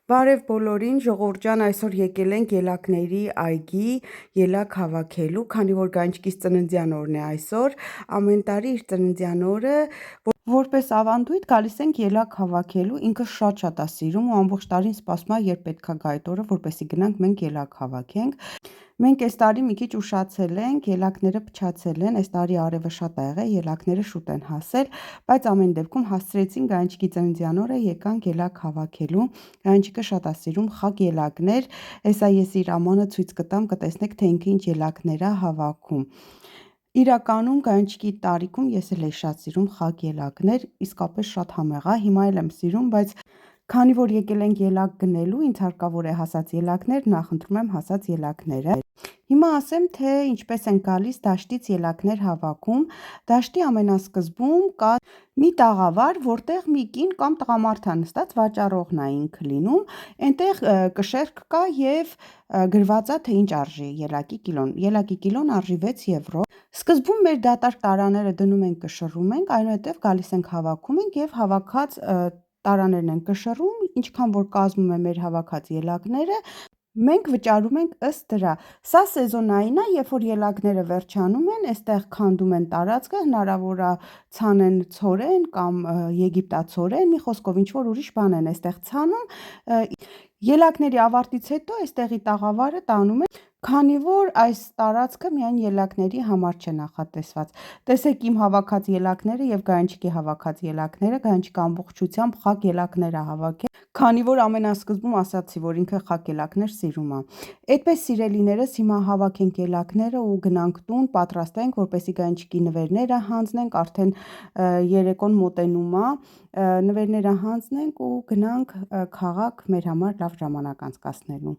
Բարև բոլորին, ժողովուրդ ջան, այսօր եկել ենք ելակների այգի ելակ հավաքելու, քանի որ Գանչիկիս ծննդյան օրն է այսօր, ամեն տարի իր ծննդյան օրը որպես ավանդույթ գալիս ենք ելակ հավաքելու, ինքը շատ է սիրում ու ամբողջ տարին սպասում է, երբ պետք է գա այդ օրը, որպեսզի գնանք մենք ելակ հավաքենք։ Մենք այս տարի մի քիչ ուշացել ենք, ելակները փչացել են, այս տարի արևը շատ ա եղել, ելակները շուտ են հասել, բայց ամեն դեպքում հասցրեցին Գանչիկի ծննդյան օրը եկանք ելակ հավաքելու։ Գանչիկը շատ է սիրում խագ ելակներ, հեսա ես իր ամանը ցույց կտամ, կտեսնեք թե ինքը ինչ ելակներ է հավաքում։ Իրականում Գանչիկի տարիքում ես էլ էի շատ սիրում խագ ելակներ, իսկապես շատ համեղ է, հիմա էլ եմ սիրում, բայց քանի որ եկել ենք ելակ գնելու, ինձ հարկավոր է հասած ելակներ, նախընտրում եմ հասած ելակները։ Հիմա ասեմ, թե ինչպես են գալիս դաշտից ելակներ հավաքում։ Դաշտի ամենասկզբում կա մի տաղավար, որտեղ մի կին կամ տղամարդ է նստած, վաճառողն է ինքը լինում, այնտեղ կշերք կա եւ գրված է թե ինչ արժի ելակի կիլոն։ Ելակի կիլոն արժի 6 եվրո։ Սկզբում մեր դատարկ տարաները դնում ենք կշռում ենք, այնուհետև գալիս ենք հավաքում ենք եւ հավաքած տարաներն են կշռում, ինչքան որ կազմում է մեր հավաքած ելակները, մենք վճարում ենք ըստ դրա։ Սա սեզոնային է, երբ որ ելակները վերջանում են, այստեղ քանդում են տարածքը, հնարավոր է ցանեն ցորեն կամ եգիպտացորեն, մի խոսքով ինչ որ ուրիշ բան են այստեղ ցանում։ Ելակների ավարտից հետո այստեղի տաղավարը տանում են, քանի որ այս տարածքը միայն ելակների համար չէ նախատեսված։ Տեսեք իմ հավաքած ելակները եւ Գանչիկի հավաքած ելակները, Գանչիկը ամբողջությամբ խագ ելակներ է հավաքել, քանի որ ամենասկզբում ասացի, որ ինքը խագ ելակներ սիրում է։ Այդպես սիրելիներս, հիմա հավաքենք ելակները ու գնանք տուն, պատրաստենք, որպեսզի Գանչիկի նվերները հանձնենք, արդեն երեկոն մոտենում է, նվերները հանձնենք ու գնանք քաղաք մեր համար լավ ժամանակ անցկացնելու։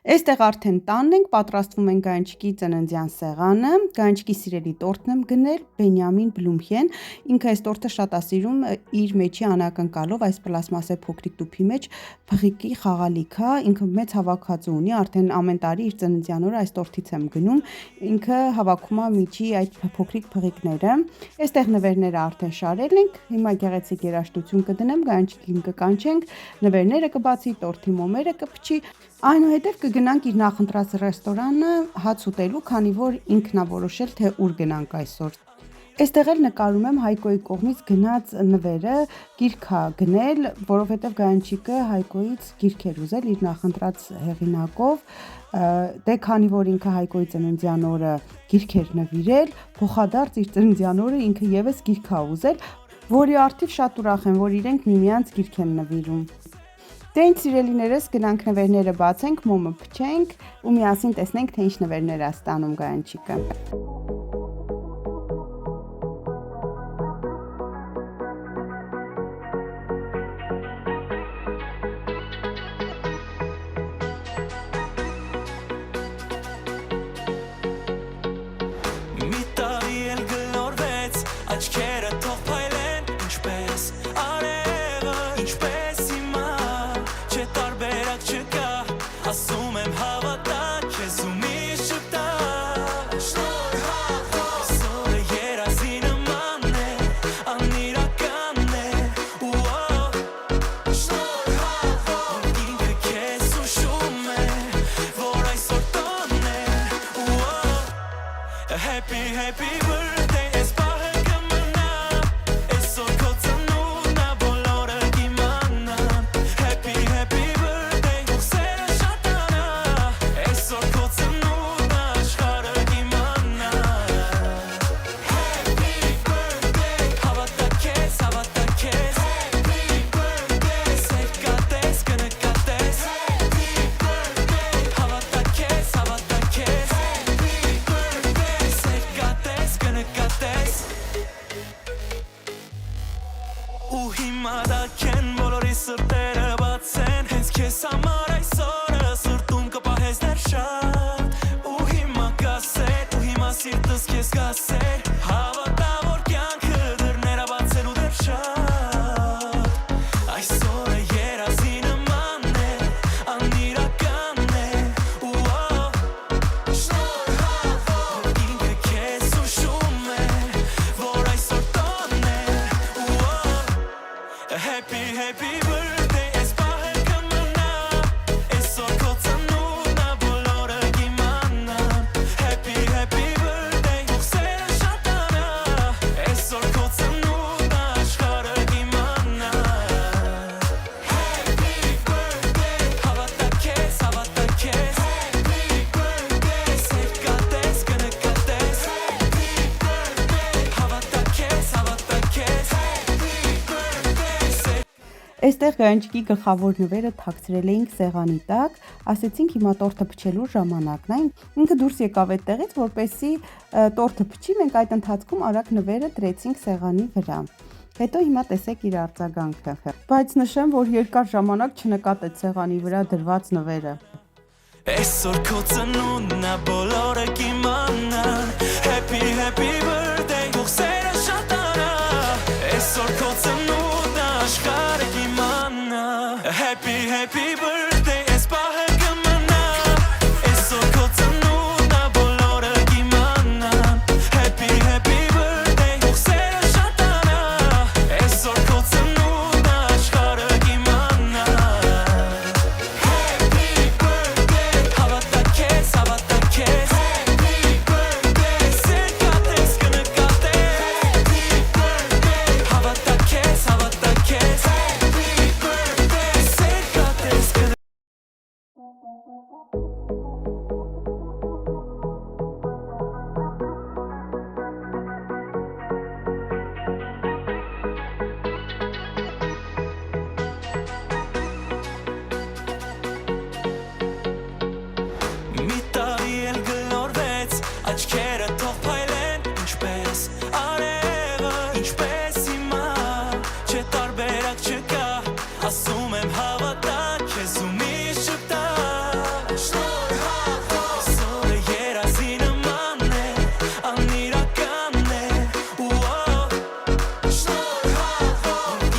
Այստեղ արդեն տանն ենք, պատրաստվում են Գանչիկի ծննդյան սեղանը, Գանչիկի սիրելի տորտն եմ գնել, Բենյամին Բլումքեն, ինքը այս տորտը շատ է սիրում, իր մեջի անակնկալով այս պլաստմասե փոքրիկ տուփի մեջ փղիկի խաղալիք է, ինքը մեծ հավաքածու ունի, արդեն ամեն տարի իր ծննդյան օրը այս տորտից եմ գնում, ինքը հավաքում է միջի այդ փոքրիկ փղիկները։ Այստեղ նվերները արդեն շարել ենք, հիմա գեղեցիկ երաժշտություն կդնեմ, Գանչիկին կկանչենք, նվերները կբացի, տորտի մոմերը կփչի, այնուհետև կգնանք իր նախընտրած ռեստորանը հաց ուտելու, քանի որ ինքն է որոշել, թե ուր գնանք այսօր։ Այստեղ էլ նկարում եմ Հայկոյի կողմից գնած նվերը, գիրք է գնել, որովհետև Գանչիկը Հայկոյից գիրք էր ուզել իր նախընտրած հեղինակով, դե քանի որ ինքը Հայկոյի ծննդյան օրը գիրք էր նվիրել, փոխադարձ իր ծննդյան օրը ինքը եւս գիրք է ուզել, որի արդիվ շատ ուրախ եմ, որ իրենք միմյանց գիրք են նվիրում։ Դե ինչ սիրելիներս, գնանք նվերները բացենք, մոմը փչենք ու միասին տեսնենք, թե ինչ նվերներ է ստանում Գանչիկը։ Happy birthday, es Այստեղ գայանջիկի գլխավոր նվերը թաքցրել էինք սեղանի տակ, ասեցինք հիմա տորթը փչելու ժամանակն է։ Ինքը դուրս եկավ այդտեղից, որպեսզի տորթը փչի, մենք այդ ընթացքում արագ նվերը դրեցինք սեղանի վրա։ Հետո հիմա տեսեք իր արձագանքը։ Բայց նշեմ, որ երկար ժամանակ չնկատեց սեղանի վրա դրված նվերը։ Այսօր քո ծնունդն է, բոլորը կիմանան, Happy happy birthday, թող սերը շատանա, Այսօր քո ծնունդն է, աշխարհը կիմանա, Happy happy birthday, այս պահը կմնա, Այսօր քո ծնունդն է, բոլորը կիմանան, Happy happy birthday, թող սերը շատանա, Այսօր քո ծնունդն է, աշխարհը կիմանա, Աչքերը թող փայլեն ինչպես արևը, ինչպես հիմա, չէ տարբերակ չկա, ասում եմ հավատա, քեզ ու միշտ շպտա, Սորը երազի նման է, անիրական է,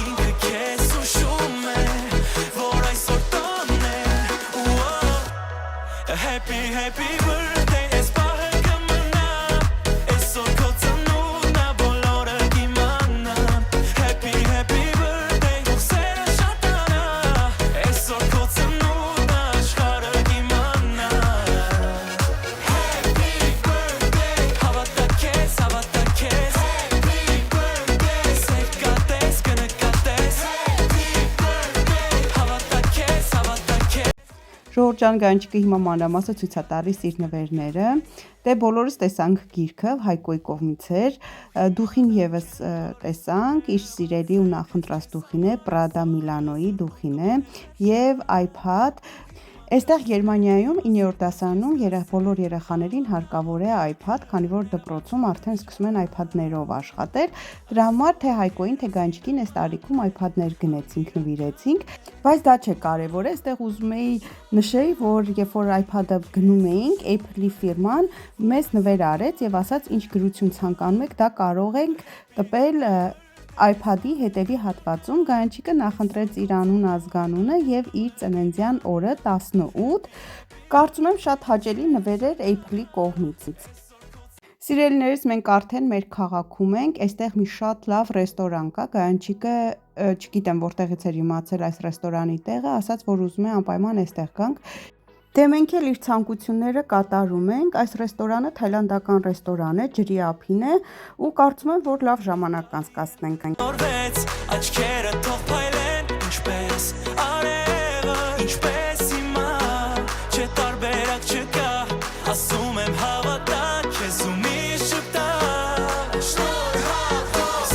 ինքը քեզ ուշում է, որ այսօր տոն է, Happy happy birthday, այս պահը Ժողովուրդ ջան, գայանջիկը հիմա մանրամասը ցույց է տալիս իր նվերները։ Դե բոլորս տեսանք գիրքը, Հայկոյի կողմից էր, դուխին եւս տեսանք, իր սիրելի ու նախընտրած դուխին է, Prada Milano-ի դուխին է եւ iPad։ Այստեղ Գերմանիայում 9-րդ դասարանում բոլոր երեխաներին հարկավոր է iPad, քանի որ դպրոցում արդեն սկսում են iPad-ներով աշխատել։ Դրա համար թե Հայկոյին, թե գայանջիկին այս տարիքում iPad-ներ գնեցինք, նվիրեցինք, բայց դա չէ կարևորը, այստեղ ուզում էի նշեի, որ երբ որ iPad-ը գնում էինք, Apple-ի ֆիրման մեզ նվեր արեց եւ ասաց, ինչ գրություն ցանկանում եք, դա կարող ենք տպել iPad-ի հետևի հատվածում։ Գայանջիկը նախընտրեց իր անուն, ազգանունը եւ իր ծննդյան օրը 18։ Կարծում եմ շատ հաճելի նվեր էր Apple-ի կողմից։ Սիրելիներս, մենք արդեն մեր քաղաքում ենք, այստեղ մի շատ լավ ռեստորան կա, գայանջիկը չգիտեմ որտեղից էր իմացել այս ռեստորանի տեղը, ասաց, որ ուզում է անպայման այստեղ գանք։ Դե մենք էլ իր ցանկությունները կատարում ենք, այս ռեստորանը թայլանդական ռեստորան է, ջրի ափին է ու կարծում եմ, որ լավ ժամանակ կանցկացնենք։ Աչքերը թող փայլեն ինչպես արևը, ինչպես հիմա, չէ տարբերակ չկա, ասում եմ հավատա, քեզ ու միշտ շպտա,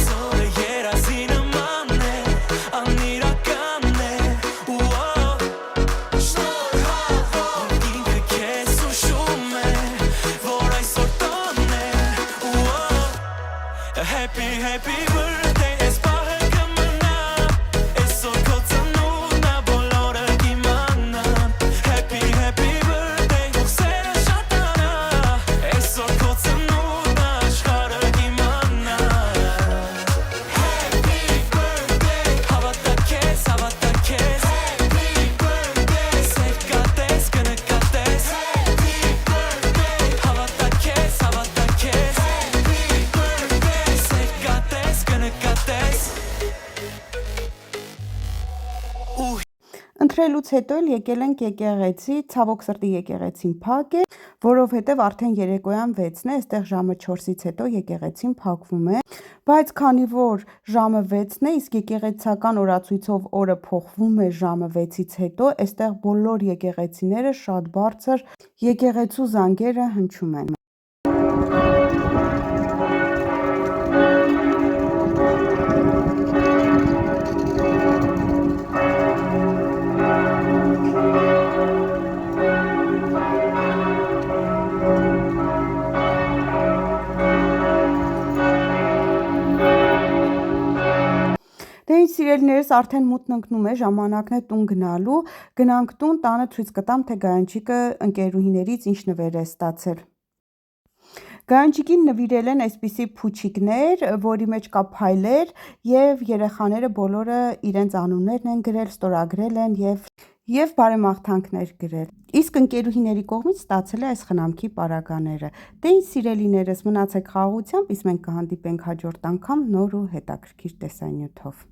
Սորը երազի նման է, անիրական է, ինքը քեզ ուշում է, որ այսօր տոն է, Happy happy birthday, այս պահը կմնա, Այսօր քո ծնունդն է, բոլորը կիմանան, Happy happy birthday, թող սերը շատանա, Այսօր քո ծնունդն է, աշխարհը կիմանա, Happy birthday, հավատա քեզ, Happy birthday, սեր կատես, կնկատես, Happy birthday, հավատա քեզ, Ընտրելուց հետո էլ եկել ենք եկեղեցի, ցավոք սրտի եկեղեցին փակ է, որովհետև արդեն երեկոյան 6-ն է, այստեղ ժամը 4-ից հետո եկեղեցին փակվում է, բայց քանի որ ժամը 6-ն է, իսկ եկեղեցական օրացույցով օրը փոխվում է ժամը 6-ից հետո, այստեղ բոլոր եկեղեցիները շատ բարձր եկեղեցու զանգերը հնչում են։ Ես արդեն մութն ընկնում է, ժամանակն է տուն գնալու, գնանք տուն, տանը ցույց կտամ, թե Գայանջիկը ընկերուհիներից ինչ նվեր է ստացել։ Գայանջիկին նվիրել են այսպիսի փուչիկներ, որի մեջ կա փայլեր եւ երեխաները բոլորը իրենց անուններն են գրել, ստորագրել են եւ բարեմաղթանքներ գրել։ Իսկ ընկերուհիների կողմից ստացել է այս խնամքի պարագաները։ Դե ինձ սիրելիներս, մնացեք խաղաղությամբ, իսկ մենք կհանդիպենք հաջորդ անգամ նոր ու հետաքրքիր տեսանյութով։